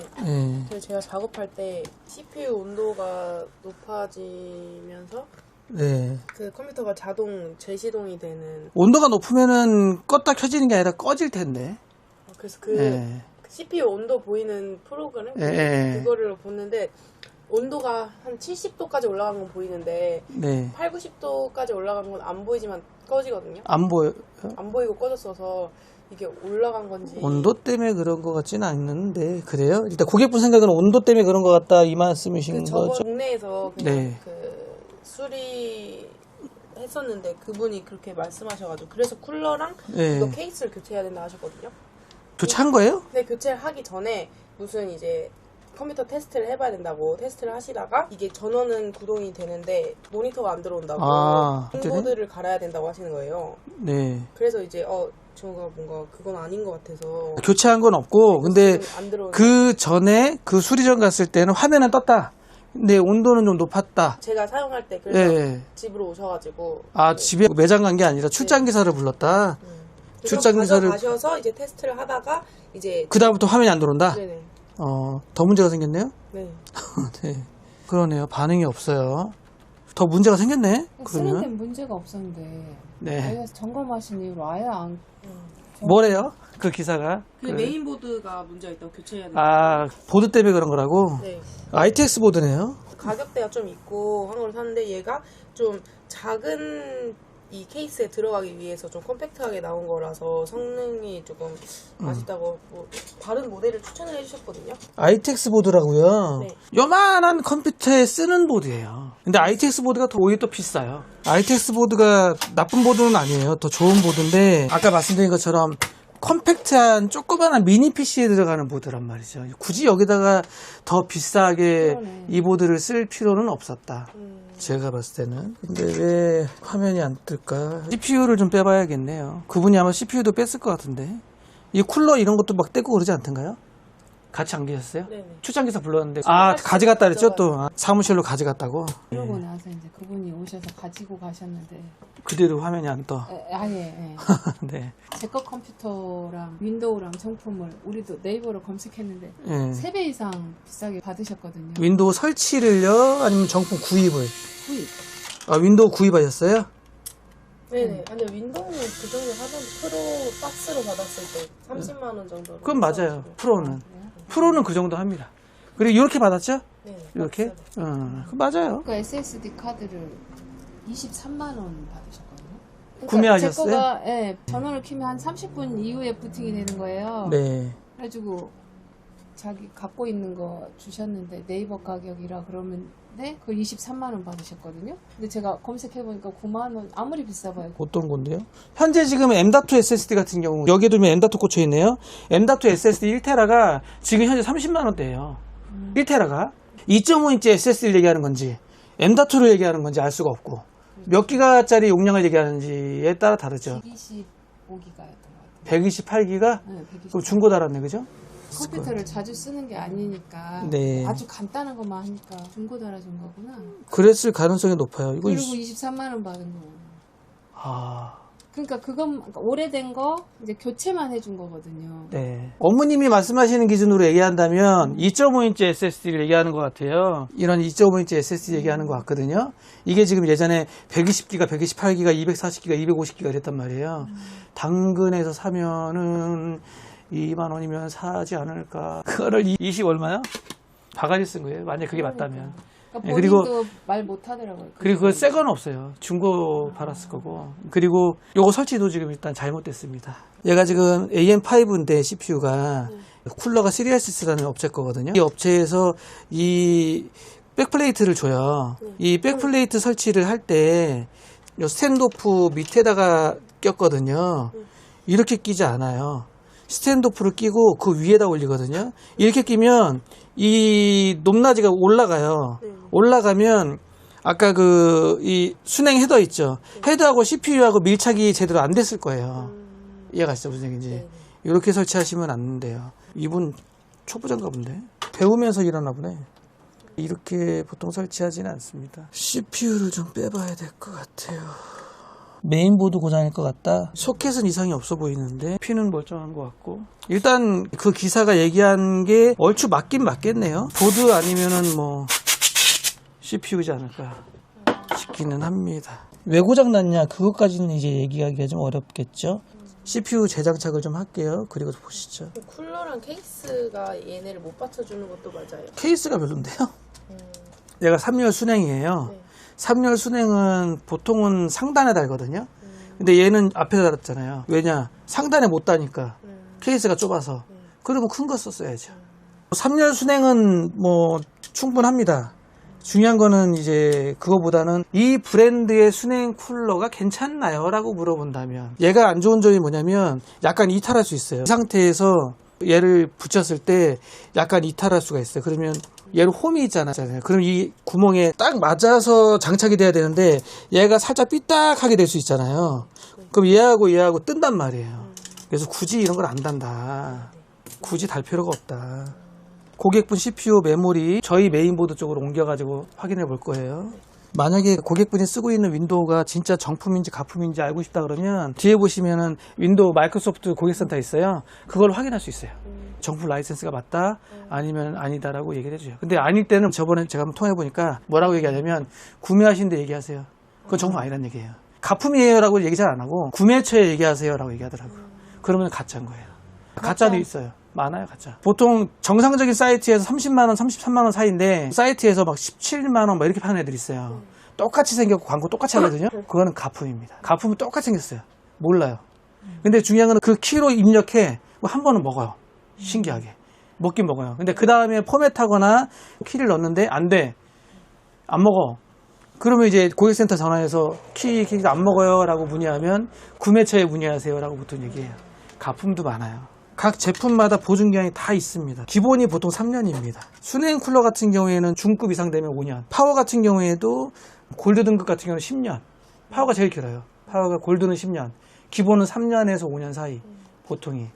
네. 제가 작업할 때 CPU 온도가 높아지면서 네. 그 컴퓨터가 자동 재시동이 되는 온도가 높으면은 껐다 켜지는 게 아니라 꺼질 텐데. 그래서 그 네. CPU 온도 보이는 프로그램 네. 그거를 보는데 온도가 한 70도까지 올라간 건 보이는데 네. 8, 90도까지 올라간 건 안 보이지만 꺼지거든요. 안 보여요? 안 보이고 꺼졌어서 이게 올라간 건지 온도 때문에 그런 것 같지는 않는데 그래요? 일단 고객분 생각은 온도 때문에 그런 것 같다 이 말씀이신 저번 거죠? 국내에서 그냥 네. 그 수리 했었는데 그분이 그렇게 말씀하셔가지고 그래서 쿨러랑 네. 이거 케이스를 교체해야 된다 하셨거든요. 교체한 거예요? 근데 교체를 하기 전에 무슨 이제 컴퓨터 테스트를 해봐야 된다고 테스트를 하시다가 이게 전원은 구동이 되는데 모니터가 안 들어온다고 홈보드를 갈아야 된다고 하시는 거예요. 네. 그래서 이제 저가 뭔가 그건 아닌 것 같아서 교체한 건 없고 근데 안 들어오는 그 전에 그 수리점 갔을 때는 화면은 떴다. 근데 온도는 좀 높았다. 제가 사용할 때 그래서 네. 집으로 오셔가지고 집에 매장 간 게 아니라 출장 기사를 불렀다. 출장 기사를 가셔서 이제 테스트를 하다가 이제 그 다음부터 화면이 안 들어온다. 네네 더 문제가 생겼네요. 네. 네. 그러네요. 반응이 없어요. 더 문제가 생겼네. 쓰는데 그러면 문제가 없었는데 네. iOS 점검하신 이후로 아예 안 뭐래요? 그 기사가 그 메인보드가 문제가 있다고 교체해야 된다. 보드 때문에 그런 거라고. 네. ITX 보드네요. 가격대가 좀 있고 한 걸 샀는데 얘가 좀 작은 이 케이스에 들어가기 위해서 좀 컴팩트하게 나온 거라서 성능이 조금 아쉽다고 뭐 다른 모델을 추천을 해주셨거든요. ITX 보드라고요. 네. 요만한 컴퓨터에 쓰는 보드예요. 근데 ITX 보드가 오히려 더 비싸요. ITX 보드가 나쁜 보드는 아니에요. 더 좋은 보드인데 아까 말씀드린 것처럼 컴팩트한 조그마한 미니 PC에 들어가는 보드란 말이죠. 굳이 여기다가 더 비싸게 그러네. 이 보드를 쓸 필요는 없었다. 제가 봤을 때는. 근데 왜 화면이 안 뜰까? CPU를 좀 빼봐야겠네요. 그분이 아마 CPU도 뺐을 것 같은데. 이 쿨러 이런 것도 막 떼고 그러지 않던가요? 같이 안 계셨어요? 네네. 출장기사 불렀는데 가져갔다 그랬죠 또 사무실로 가져갔다고. 그러고 나서 이제 그분이 오셔서 가지고 가셨는데 그대로 화면이 안 떠. 아예 네. 제 거 컴퓨터랑 윈도우랑 정품을 우리도 네이버로 검색했는데 예. 3배 이상 비싸게 받으셨거든요. 윈도우 설치를요? 아니면 정품 구입을? 구입. 윈도우 구입하셨어요? 네네. 근데 윈도우는 그 정도 하던 프로 박스로 받았을 때 30만 원 정도. 그건 맞아요. 프로는 그 정도 합니다. 그리고 이렇게 받았죠? 네. 이렇게? 그 맞아요. 그 SSD 카드를 23만 원 받으셨거든요. 구매하셨어요? 제 거가 전원을 켜면 한 30분 이후에 부팅이 되는 거예요. 네. 그래가지고 자기 갖고 있는 거 주셨는데 네이버 가격이라 그러면 그걸 23만 원 받으셨거든요. 근데 제가 검색해보니까 9만 원 아무리 비싸봐요. 어떤 건데요? 현재 지금 M.2 SSD 같은 경우 여기에도 M.2 꽂혀 있네요. M.2 SSD 1테라가 지금 현재 30만 원대예요. 1테라가 2.5인치 SSD를 얘기하는 건지 M.2를 얘기하는 건지 알 수가 없고 몇 기가짜리 용량을 얘기하는지에 따라 다르죠. 125기가였던 것 같아요. 128기가? 네, 128. 그럼 중고 달았네, 그죠? 컴퓨터를 자주 쓰는 게 아니니까 네. 아주 간단한 것만 하니까 중고 달아준 거구나. 그랬을 가능성이 높아요. 이거 그리고 23만 원 받은 거. 그러니까 그건 오래된 거 이제 교체만 해준 거거든요. 네. 어머님이 말씀하시는 기준으로 얘기한다면 2.5인치 SSD를 얘기하는 것 같아요. 이런 2.5인치 SSD 얘기하는 것 같거든요. 이게 지금 예전에 120기가, 128기가, 240기가, 250기가 이랬단 말이에요. 당근에서 사면은 2만 원이면 사지 않을까. 그거를 20 얼마요? 바가지 쓴 거예요. 만약 그게 맞다면. 그러니까 네, 본인도 말 못하더라고요. 그리고 그 새 건 없어요. 중고 팔았을 거고. 그리고 요거 설치도 지금 일단 잘못됐습니다. 얘가 지금 AM5인데 CPU가 쿨러가 3RS라는 업체 거거든요. 이 업체에서 이 백플레이트를 줘요. 이 백플레이트 설치를 할 때 요 스탠드오프 밑에다가 꼈거든요. 이렇게 끼지 않아요. 스탠드오프를 끼고 그 위에다 올리거든요. 이렇게 끼면 이 높낮이가 올라가요. 올라가면 아까 이 순행 헤더 있죠. 헤더하고 CPU하고 밀착이 제대로 안 됐을 거예요. 이해가 가시죠, 무슨 얘기인지. 이렇게 설치하시면 안 돼요. 이분 초보자인가 본데. 배우면서 일하나 보네. 이렇게 보통 설치하지는 않습니다. CPU를 좀 빼봐야 될 것 같아요. 메인보드 고장일 것 같다. 소켓은 이상이 없어 보이는데 핀은 멀쩡한 것 같고. 일단 그 기사가 얘기한 게 얼추 맞긴 맞겠네요. 보드 아니면은 뭐 CPU지 않을까 싶기는 합니다. 왜 고장 났냐 그것까지는 이제 얘기하기가 좀 어렵겠죠. CPU 재장착을 좀 할게요. 그리고 보시죠. 쿨러랑 케이스가 얘네를 못 받쳐주는 것도 맞아요. 케이스가 별론데요. 얘가 3열 순행이에요. 네. 3열 순행은 보통은 상단에 달거든요. 근데 얘는 앞에 달았잖아요. 왜냐? 상단에 못 다니까. 케이스가 좁아서. 그러면 큰 거 썼어야죠. 3열 순행은 뭐 충분합니다. 중요한 거는 이제 그거보다는 이 브랜드의 순행 쿨러가 괜찮나요? 라고 물어본다면 얘가 안 좋은 점이 뭐냐면 약간 이탈할 수 있어요. 이 상태에서 얘를 붙였을 때 약간 이탈할 수가 있어요. 그러면 얘를 홈이 있잖아요. 그럼 이 구멍에 딱 맞아서 장착이 돼야 되는데 얘가 살짝 삐딱하게 될 수 있잖아요. 그럼 얘하고 뜬단 말이에요. 그래서 굳이 이런 걸 안 단다. 굳이 달 필요가 없다. 고객분 CPU 메모리 저희 메인보드 쪽으로 옮겨가지고 확인해 볼 거예요. 만약에 고객분이 쓰고 있는 윈도우가 진짜 정품인지 가품인지 알고 싶다 그러면 뒤에 보시면은 윈도우 마이크로소프트 고객센터 있어요. 그걸 확인할 수 있어요. 정품 라이센스가 맞다 아니면 아니다라고 얘기를 해줘요. 근데 아닐 때는 저번에 제가 한번 통해 보니까 뭐라고 얘기하냐면 구매하신 데 얘기하세요. 그건 정품 아니란 얘기예요. 가품이에요 라고 얘기 잘 안 하고 구매처에 얘기하세요 라고 얘기하더라고요. 그러면 가짜인 거예요. 가짜도 있어요. 많아요, 가짜. 보통 정상적인 사이트에서 30만원, 33만원 사이인데 사이트에서 막 17만원 막 이렇게 파는 애들 있어요. 똑같이 생겼고 광고 똑같이 하거든요. 그거는 가품입니다. 가품은 똑같이 생겼어요. 몰라요. 근데 중요한 건 그 키로 입력해 뭐 한 번은 먹어요. 신기하게. 먹긴 먹어요. 근데 그 다음에 포맷하거나 키를 넣는데 안 돼. 안 먹어. 그러면 이제 고객센터 전화해서 키 안 먹어요 라고 문의하면 구매처에 문의하세요 라고 보통 얘기해요. 가품도 많아요. 각 제품마다 보증기한이 다 있습니다. 기본이 보통 3년입니다. 순행 쿨러 같은 경우에는 중급 이상 되면 5년. 파워 같은 경우에도 골드 등급 같은 경우는 10년. 파워가 제일 길어요. 파워가 골드는 10년. 기본은 3년에서 5년 사이. 보통이.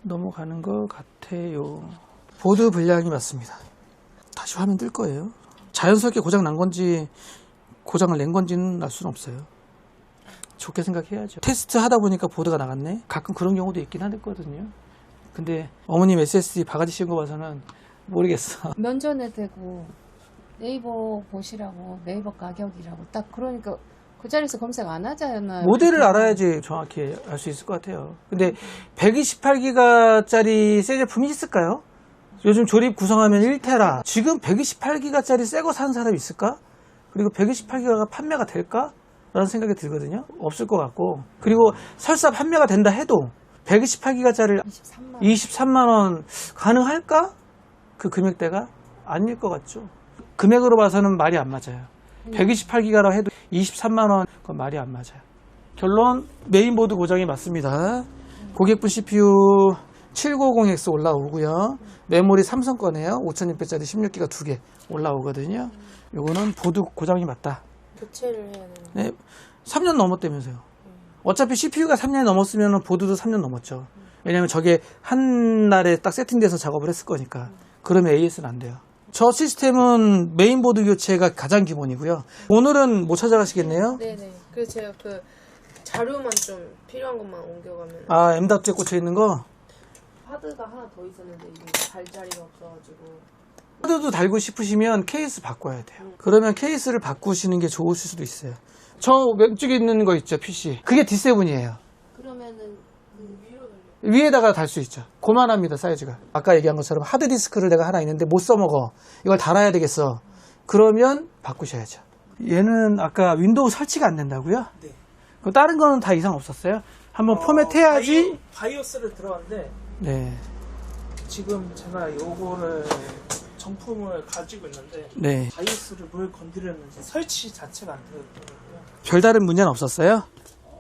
넘어가는 것 같아요. 보드 분량이 맞습니다. 다시 화면 뜰 거예요. 자연스럽게 고장 난 건지 고장을 낸 건지는 알 수는 없어요. 좋게 생각해야죠. 테스트 하다 보니까 보드가 나갔네. 가끔 그런 경우도 있긴 하거든요. 근데 어머님 SSD 바가지 씌운 거 봐서는 모르겠어. 면전에 대고 네이버 보시라고 네이버 가격이라고 딱 그러니까 그 자리에서 검색 안 하잖아요. 모델을 알아야지 정확히 알 수 있을 것 같아요. 근데 128기가짜리 새 제품이 있을까요? 요즘 조립 구성하면 1테라. 지금 128기가짜리 새 거 산 사람이 있을까? 그리고 128기가가 판매가 될까? 라는 생각이 들거든요. 없을 것 같고. 그리고 설사 판매가 된다 해도 128기가짜리를 23만 원 가능할까? 그 금액대가 아닐 것 같죠. 금액으로 봐서는 말이 안 맞아요. 128기가라고 해도 23만 원, 그건 말이 안 맞아요. 결론, 메인보드 고장이 맞습니다. 고객분 CPU 790X 올라오고요. 메모리 삼성 거네요. 5600짜리 16기가 2개 올라오거든요. 요거는 보드 고장이 맞다. 교체를 해야 되는. 네, 3년 넘었다면서요. 어차피 CPU가 3년이 넘었으면 보드도 3년 넘었죠. 왜냐면 저게 한 날에 딱 세팅돼서 작업을 했을 거니까. 그러면 AS는 안 돼요. 저 시스템은 메인보드 교체가 가장 기본이고요. 오늘은 못 찾아가시겠네요. 네네. 그래서 제가 그 자료만 좀 필요한 것만 옮겨가면. 아, M.2에 꽂혀 있는 거? 하드가 하나 더 있었는데 이게 달 자리가 없어가지고. 하드도 달고 싶으시면 케이스 바꿔야 돼요. 그러면 케이스를 바꾸시는 게 좋으실 수도 있어요. 저 왼쪽에 있는 거 있죠, PC. 그게 D7이에요. 그러면은 위에다가 달 수 있죠. 고만합니다, 사이즈가. 아까 얘기한 것처럼 하드디스크를 내가 하나 있는데 못 써먹어. 이걸 달아야 되겠어. 그러면 바꾸셔야죠. 얘는 아까 윈도우 설치가 안 된다고요? 네. 그럼 다른 거는 다 이상 없었어요? 한번 포맷 해야지. 바이오스를 들어갔는데 네. 지금 제가 요거를 정품을 가지고 있는데 네. 바이오스를 뭘 건드렸는지 설치 자체가 안 되더라고요. 별다른 문제는 없었어요?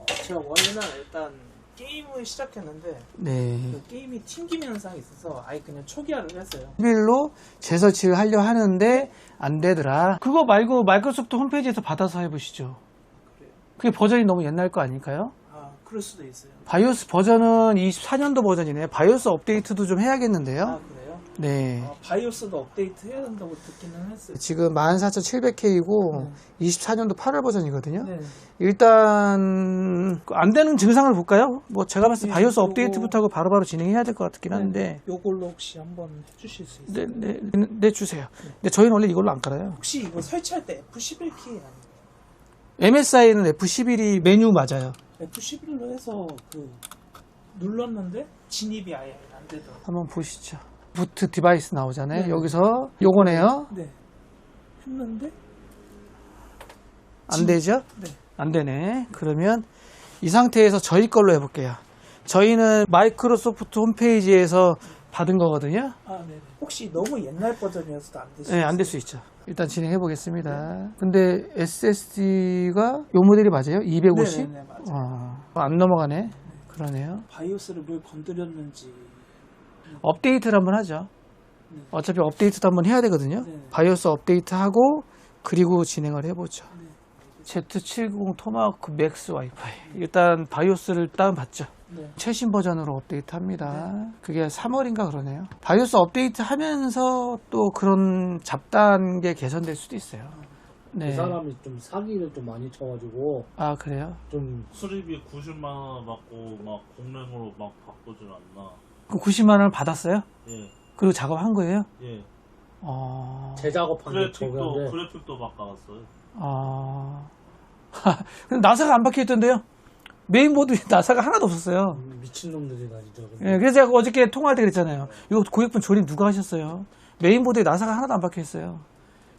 제가 원래는 일단 게임을 시작했는데 네. 그 게임이 튕김 현상이 있어서 아예 그냥 초기화를 했어요. 11로 재설치를 하려 하는데 안 되더라. 그거 말고 마이크로소프트 홈페이지에서 받아서 해보시죠. 그게 버전이 너무 옛날 거 아닐까요? 아, 그럴 수도 있어요. 바이오스 버전은 24년도 버전이네요. 바이오스 업데이트도 좀 해야겠는데요. 아, 그래요? 네. 바이오스도 업데이트 해야 된다고 듣기는 했어요. 지금 14700K이고 24년도 8월 버전이거든요. 네. 일단 안 되는 증상을 볼까요? 뭐 제가 봤을 때 네, 바이오스 요거- 업데이트부터 하고 바로바로 진행해야 될 것 같긴 한데. 요걸로 혹시 한번 해주실 수 있어요? 네, 주세요. 근데 저희는 원래 이걸로 안 깔아요. 혹시 이거 설치할 때 F11키 아니에요? MSI는 F11이 메뉴 맞아요. F11로 해서 그 눌렀는데 진입이 아예 안 되더라고요. 한번 보시죠. 부트 디바이스 나오잖아요. 네. 여기서 요거네요. 네. 했는데 안 되죠? 네. 안 되네. 그러면 이 상태에서 저희 걸로 해볼게요. 저희는 마이크로소프트 홈페이지에서 받은 거거든요. 아, 네. 혹시 너무 옛날 버전이어서도 안 되시죠? 네, 안 될 수 있죠. 일단 진행해 보겠습니다. 근데 SSD가 요 모델이 맞아요? 250? 네, 맞아요. 안 넘어가네. 그러네요. 바이오스를 뭘 건드렸는지. 업데이트를 한번 하죠. 네. 어차피 업데이트도 한번 해야 되거든요. 네. 바이오스 업데이트하고 그리고 진행을 해보죠. 네. Z70 토마호크 맥스 와이파이. 일단 바이오스를 다운받죠. 네. 최신 버전으로 업데이트합니다. 그게 3월인가 그러네요. 바이오스 업데이트 하면서 또 그런 잡다한 게 개선될 수도 있어요. 네. 그 사람이 좀 사기를 좀 많이 쳐가지고 아, 그래요? 좀 수리비 90만 원 받고 막 공랭으로 막 바꾸질 않나. 그 90만 원을 받았어요? 예, 그리고 작업한 거예요? 예. 재작업한 게 그래픽도 그래픽도 바꿔왔어요. 근데 나사가 안 박혀있던데요? 메인보드에 나사가 하나도 없었어요. 미친놈들이다 진짜. 예, 그래서 제가 어저께 통화할 때 그랬잖아요. 이거 고객분 조립 누가 하셨어요? 메인보드에 나사가 하나도 안 박혀있어요.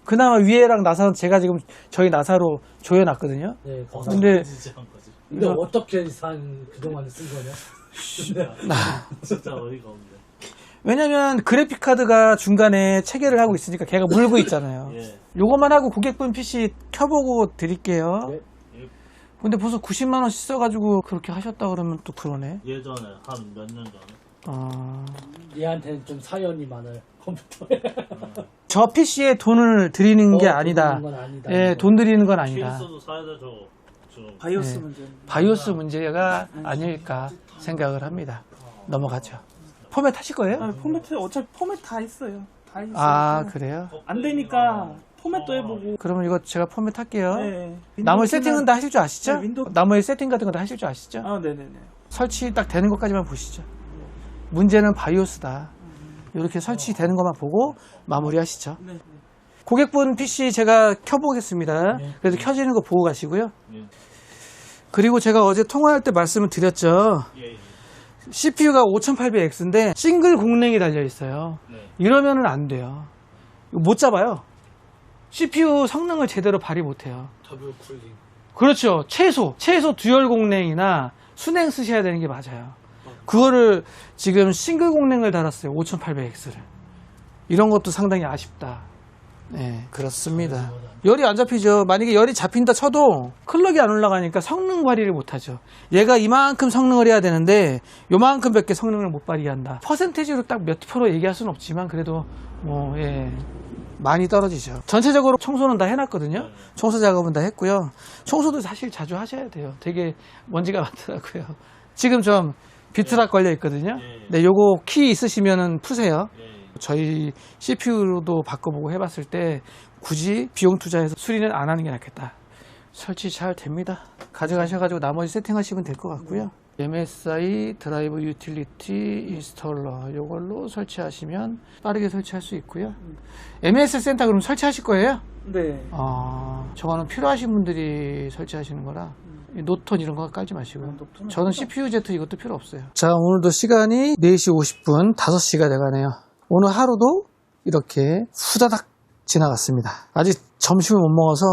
그나마 위에랑 나사는 제가 지금 저희 나사로 조여놨거든요. 네, 근데 진짜 한 거지. 근데 어떻게 그동안 쓴 거냐? 진짜 어이가 없네. 왜냐면 그래픽카드가 중간에 체결을 하고 있으니까 걔가 물고 있잖아요. 예. 요것만 하고 고객분 PC 켜보고 드릴게요. 네. 근데 벌써 90만 원씩 써가지고 그렇게 하셨다 그러면 또 그러네. 예전에 한 몇 년 전에. 얘한테는 좀 사연이 많아요 컴퓨터에. 저 PC에 돈을 드리는 게 돈 아니다. 드리는 건 아니다. 예, 돈 드리는 건 아니다. 케이스도 사야 돼 저거. 지금. 바이오스 네. 문제. 바이오스 문제가 아닐까 생각을 합니다. 넘어가죠. 포맷 하실 거예요? 아, 포맷 어차피 포맷 다 있어요. 다 있어요. 아, 그래요? 안 되니까 포맷도 해보고. 그러면 이거 제가 포맷 할게요. 네. 나머지 세팅은 다 하실 줄 아시죠? 네, 윈도우. 나머지 세팅 같은 거 다 하실 줄 아시죠? 아, 네네네. 설치 딱 되는 것까지만 보시죠. 문제는 바이오스다. 이렇게 설치되는 것만 보고 마무리하시죠. 네. 고객분 PC 제가 켜보겠습니다. 그래서 켜지는 거 보고 가시고요. 그리고 제가 어제 통화할 때 말씀을 드렸죠. CPU가 5800X인데 싱글 공랭이 달려 있어요. 이러면은 안 돼요. 못 잡아요. CPU 성능을 제대로 발휘 못 해요. 더블 쿨링. 그렇죠. 최소 듀얼 공랭이나 순행 쓰셔야 되는 게 맞아요. 그거를 지금 싱글 공랭을 달았어요. 5800X를. 이런 것도 상당히 아쉽다. 네, 그렇습니다. 열이 안 잡히죠. 만약에 열이 잡힌다 쳐도 클럭이 안 올라가니까 성능 발휘를 못 하죠. 얘가 이만큼 성능을 해야 되는데 요만큼 밖에 성능을 못 발휘한다. 퍼센테이지로 딱 몇 프로 얘기할 수는 없지만 그래도 뭐 많이 떨어지죠. 전체적으로 청소는 다 해놨거든요. 청소 작업은 다 했고요. 청소도 사실 자주 하셔야 돼요. 되게 먼지가 많더라고요. 지금 좀 비트락 걸려 있거든요. 네, 요거 키 있으시면은 푸세요. 저희 CPU로도 바꿔보고 해봤을 때 굳이 비용 투자해서 수리는 안 하는 게 낫겠다. 설치 잘 됩니다. 가져가셔가지고 나머지 세팅하시면 될 것 같고요. MSI 드라이브 유틸리티 인스톨러 이걸로 설치하시면 빠르게 설치할 수 있고요. MS 센터 그럼 설치하실 거예요? 네. 저거는 필요하신 분들이 설치하시는 거라 노턴 이런 거 깔지 마시고요. 저는 CPU-Z 이것도 필요 없어요. 자, 오늘도 시간이 4시 50분 5시가 돼가네요. 오늘 하루도 이렇게 후다닥 지나갔습니다. 아직 점심을 못 먹어서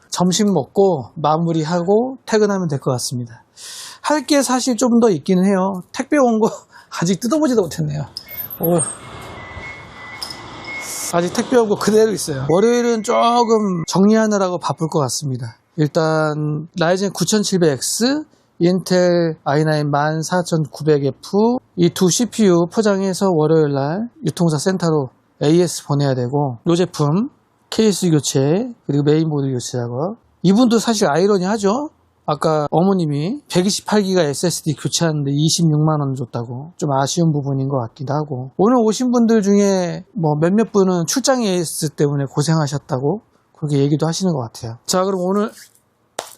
점심 먹고 마무리하고 퇴근하면 될 것 같습니다. 할 게 사실 좀 더 있기는 해요. 택배 온 거 아직 뜯어보지도 못했네요. 아직 택배 온 거 그대로 있어요. 월요일은 조금 정리하느라고 바쁠 것 같습니다. 일단 라이젠 9700X, 인텔 i9 14900F 이 두 CPU 포장해서 월요일날 유통사 센터로 AS 보내야 되고 이 제품 케이스 교체 그리고 메인보드 교체 작업. 이분도 사실 아이러니하죠. 아까 어머님이 128기가 SSD 교체하는데 26만원 줬다고 좀 아쉬운 부분인 것 같기도 하고, 오늘 오신 분들 중에 뭐 몇몇 분은 출장 AS 때문에 고생하셨다고 그렇게 얘기도 하시는 것 같아요. 자, 그럼 오늘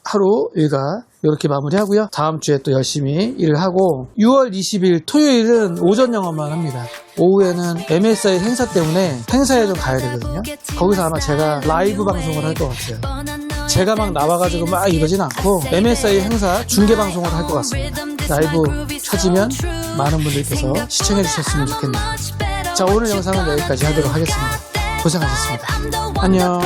하루 일과 이렇게 마무리하고요. 다음 주에 또 열심히 일을 하고 6월 20일 토요일은 오전 영업만 합니다. 오후에는 MSI 행사 때문에 행사에 좀 가야 되거든요. 거기서 아마 제가 라이브 방송을 할 것 같아요. 제가 막 나와가지고 막 이러진 않고 MSI 행사 중계 방송을 할 것 같습니다. 라이브 켜지면 많은 분들께서 시청해 주셨으면 좋겠네요. 자, 오늘 영상은 여기까지 하도록 하겠습니다. 고생하셨습니다. 안녕.